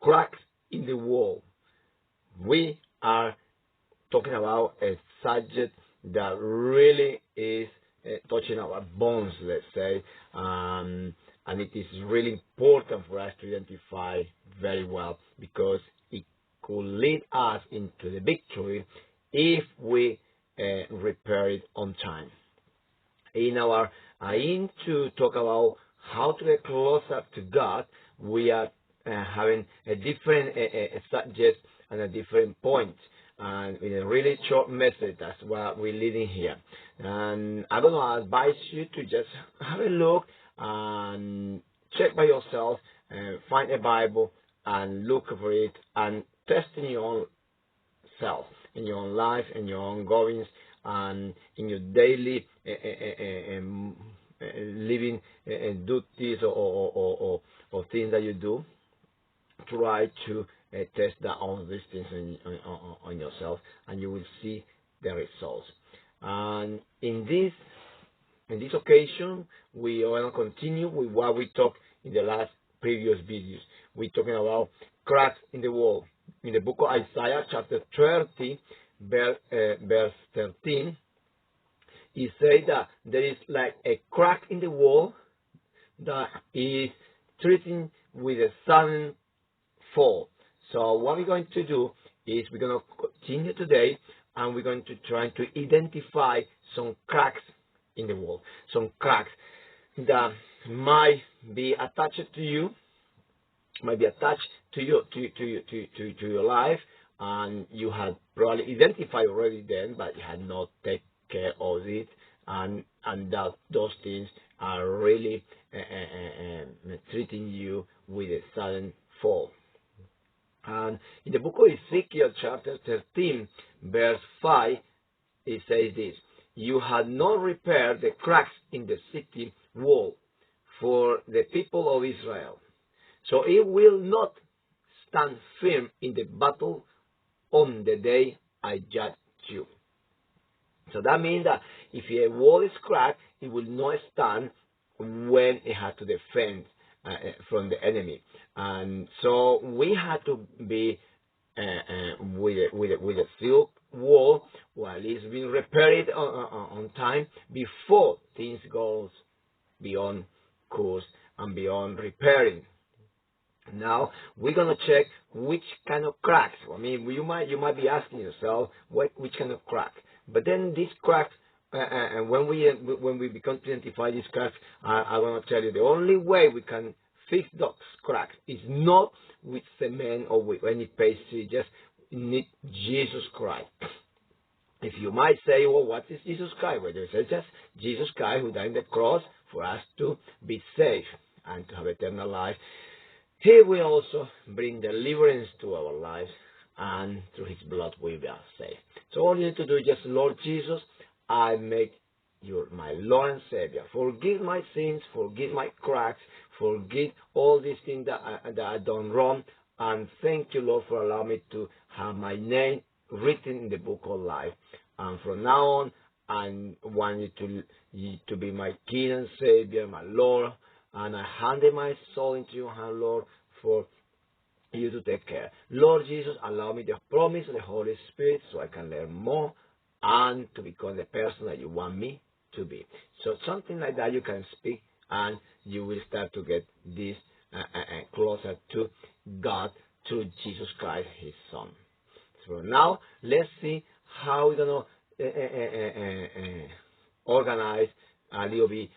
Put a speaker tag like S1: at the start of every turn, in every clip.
S1: cracks in the wall. We are talking about a subject that really is touching our bones, let's say, and it is really important for us to identify very well, because it could lead us into the victory if we repair it on time. In our aim to talk about how to get closer to God, we are having a different subject and a different point, and in a really short message. That's what we're leading here. And I'm going to advise you to just have a look and check by yourself, find a Bible and look for it and test in your own self, in your own life, in your own goings, and in your daily living duties or things that you do. Try to test that all these things on yourself, and you will see the results. And in this occasion, we want to continue with what we talked in the last previous videos. We're talking about cracks in the wall. In the book of Isaiah, chapter 30, verse 13, it says that there is like a crack in the wall that is threatening with a sudden fall. So what we're going to do is we're going to continue today, and we're going to try to identify some cracks in the wall, some cracks that might be attached to you, might be attached to your life, and you had probably identified already then, but you had not taken care of it, and that those things are really treating you with a sudden fall. And in the book of Ezekiel, chapter 13, verse 5, it says this: "You had not repaired the cracks in the city wall for the people of Israel, so it will not stand firm in the battle on the day I judge you." So that means that if a wall is cracked, it will not stand when it has to defend from the enemy. And so we had to be with a silk wall while it's being repaired on time before things goes beyond course and beyond repairing. Now we're gonna check which kind of cracks. I mean, you might be asking yourself which kind of crack. But then this crack, and when we become to identify these cracks, I want to tell you the only way we can fix those cracks is not with cement or with any pastry. Just need Jesus Christ. If you might say, well, what is Jesus Christ? Well, it's just Jesus Christ who died on the cross for us to be saved and to have eternal life. He will also bring deliverance to our lives, and through His blood we are saved. So all you need to do is just, Lord Jesus, I make you my Lord and Savior. Forgive my sins, forgive my cracks, forgive all these things that I done wrong, and thank you, Lord, for allowing me to have my name written in the book of life. And from now on, I want you to be my King and Savior, my Lord, and I handed my soul into your hand, Lord, for you to take care. Lord Jesus, allow me the promise of the Holy Spirit so I can learn more and to become the person that you want me to be. So something like that you can speak, and you will start to get this closer to God through Jesus Christ, His Son. So now let's see how we're going to organize a little bit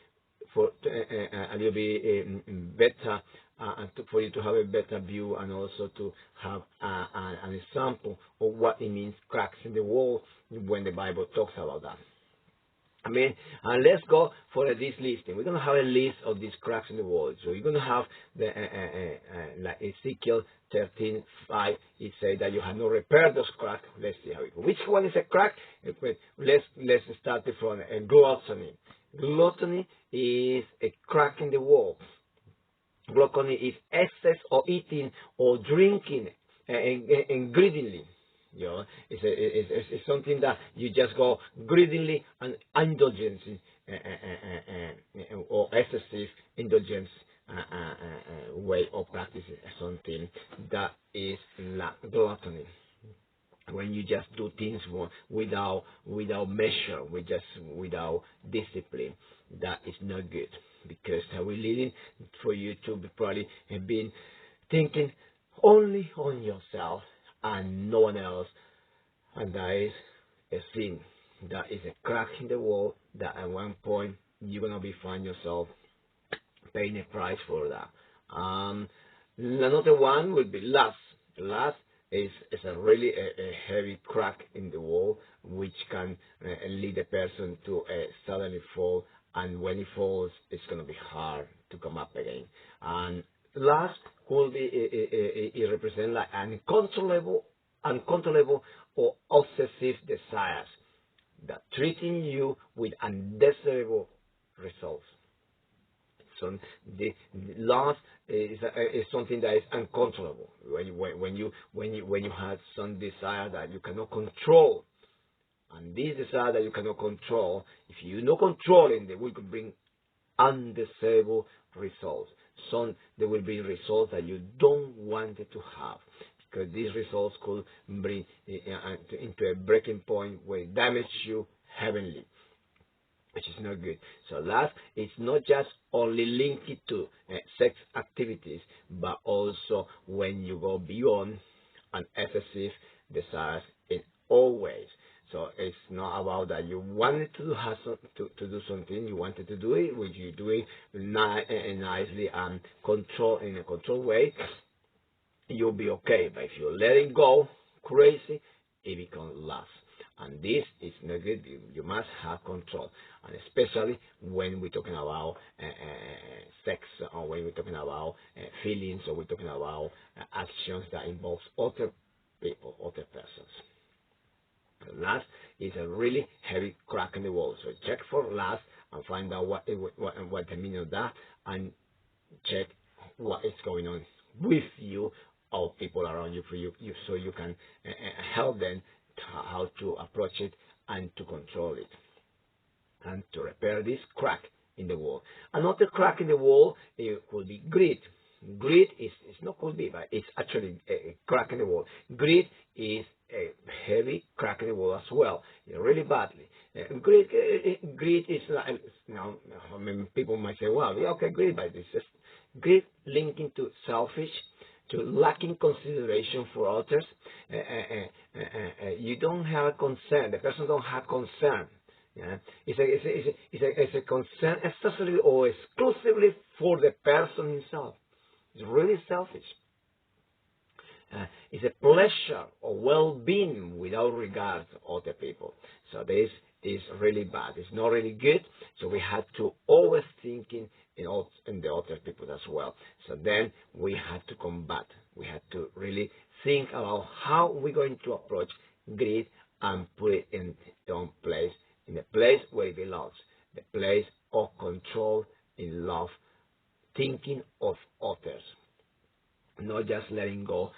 S1: better, and for you to have a better view, and also to have an example of what it means, cracks in the wall, when the Bible talks about that. I mean, and let's go for this listing. We're going to have a list of these cracks in the wall. So you're going to have the like Ezekiel 13:5. It says that you have not repaired those cracks. Let's see how it goes. Which one is a crack? Let's start from gluttony. Gluttony is a crack in the wall. Gluttony is excess or eating or drinking and greedily. You know, it's something that you just go greedily, and indulgence or excessive indulgence way of practicing something that is gluttony. When you just do things without measure, without discipline, that is not good, because that will lead for you to be probably been thinking only on yourself and no one else, and that is a sin. That is a crack in the wall that at one point you're gonna find yourself paying a price for that. Another one would be lust. Lust is a really a heavy crack in the wall, which can lead a person to suddenly fall, and when he falls, it's going to be hard to come up again. And lust could be it represents like uncontrollable or obsessive desires that treating you with undesirable results. So the lust is something that is uncontrollable. When you have some desire that you cannot control, and this desire that you cannot control, if you're not controlling, they will bring undesirable results. There will be results that you don't want it to have, because these results could bring into a breaking point where it damages you heavenly, which is not good. So lust is not just only linked to sex activities, but also when you go beyond an excessive desires in all ways. So it's not about that you wanted to to do something, you wanted to do it, which you do it nicely and in a controlled way, you'll be okay. But if you let it go crazy, it becomes lust. And this is not good. You must have control, and especially when we're talking about sex, or when we're talking about feelings, or we're talking about actions that involve other people, other persons. Lust is a really heavy crack in the wall. So check for lust and find out what the meaning of that, and check what is going on with you or people around you, so you can help them how to approach it and to control it and to repair this crack in the wall. Another crack in the wall could be greed. Greed is not could be, but it's actually a crack in the wall. Greed is a heavy crack in the wall as well, really badly. Greed is like, I mean, people might say, well, yeah, okay, greed, but it's just greed linking to selfish, to lacking consideration for others. You don't have a concern. The person don't have concern. Yeah? It's a concern exclusively or exclusively for the person himself. It's really selfish. It's a pleasure or well-being without regard to other people. So this is really bad. It's not really good. So we have to always thinking in the other people as well. So then we have to combat. We have to really think about how we're going to approach greed and put it in its own place, in the place where it belongs, the place of control, in love, thinking of others. Not just letting go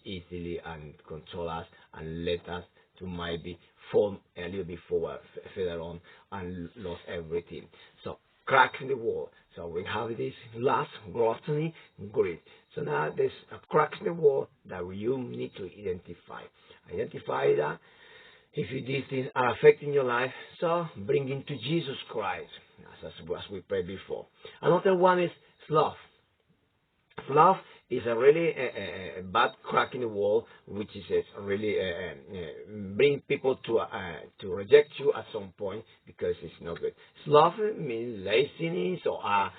S1: easily and control us and let us to maybe fall a little bit forward further on and lose everything. So crack in the wall. So we have this lust, gluttony, greed. So now there's a crack in the wall that you need to identify. Identify that if these things are affecting your life, so bring it to Jesus Christ, as we prayed before. Another one is sloth. Sloth is a really bad crack in the wall, which is really bring people to reject you at some point because it's not good. Sloth means laziness or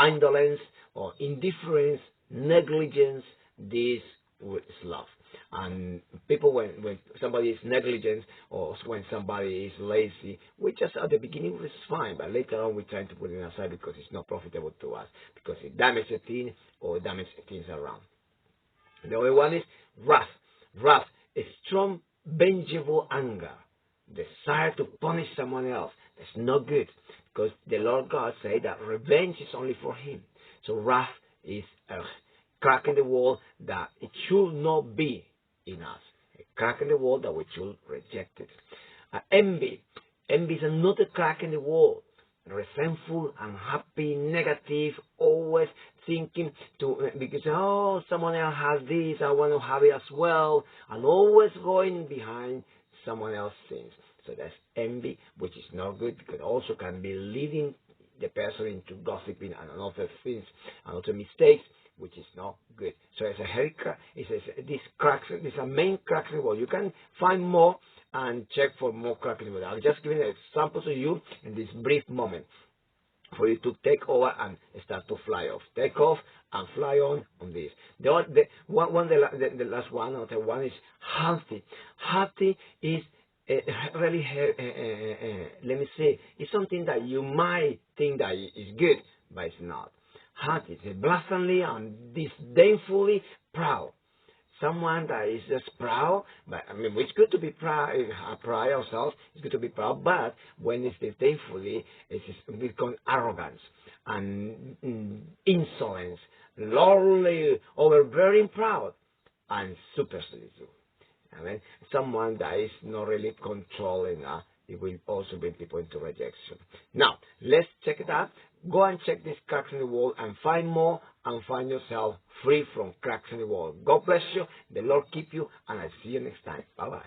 S1: indolence or indifference, negligence. This with sloth. And people, when somebody is negligent or when somebody is lazy, we just at the beginning it's fine, but later on we're trying to put it aside because it's not profitable to us, because it damages things or damages things around. The other one is wrath. Wrath is strong, vengeful anger, desire to punish someone else. That's not good, because the Lord God said that revenge is only for Him. So wrath is a crack in the wall that it should not be in us. A crack in the wall that we should reject it. Envy. Envy is another crack in the wall. resentful, unhappy, negative, always thinking because someone else has this, I want to have it as well, and always going behind someone else's things. So that's envy, which is not good, because also can be leading the person into gossiping and other things and other mistakes, which is not good. So it's a heavy crack. It says this cracks. This is a main cracks in the wall. You can find more and check for more cracks in the wall. I'm just giving examples to you in this brief moment for you to take over and start to fly off. Take off and fly on this. The last one, another one is haughty. Haughty is really, let me say, it's something that you might think that is good, but it's not. Haughty is blatantly and disdainfully proud. Someone that is just proud, but I mean, it's good to be proud, pride ourselves, it's good to be proud, but when it's disdainfully, it's become arrogance and insolence, lordly, overbearing, proud, and supercilious. I mean, someone that is not really controlling, it will also bring people into rejection. Now, let's check it out. Go and check these cracks in the wall and find more and find yourself free from cracks in the wall. God bless you. The Lord keep you, and I'll see you next time. Bye-bye.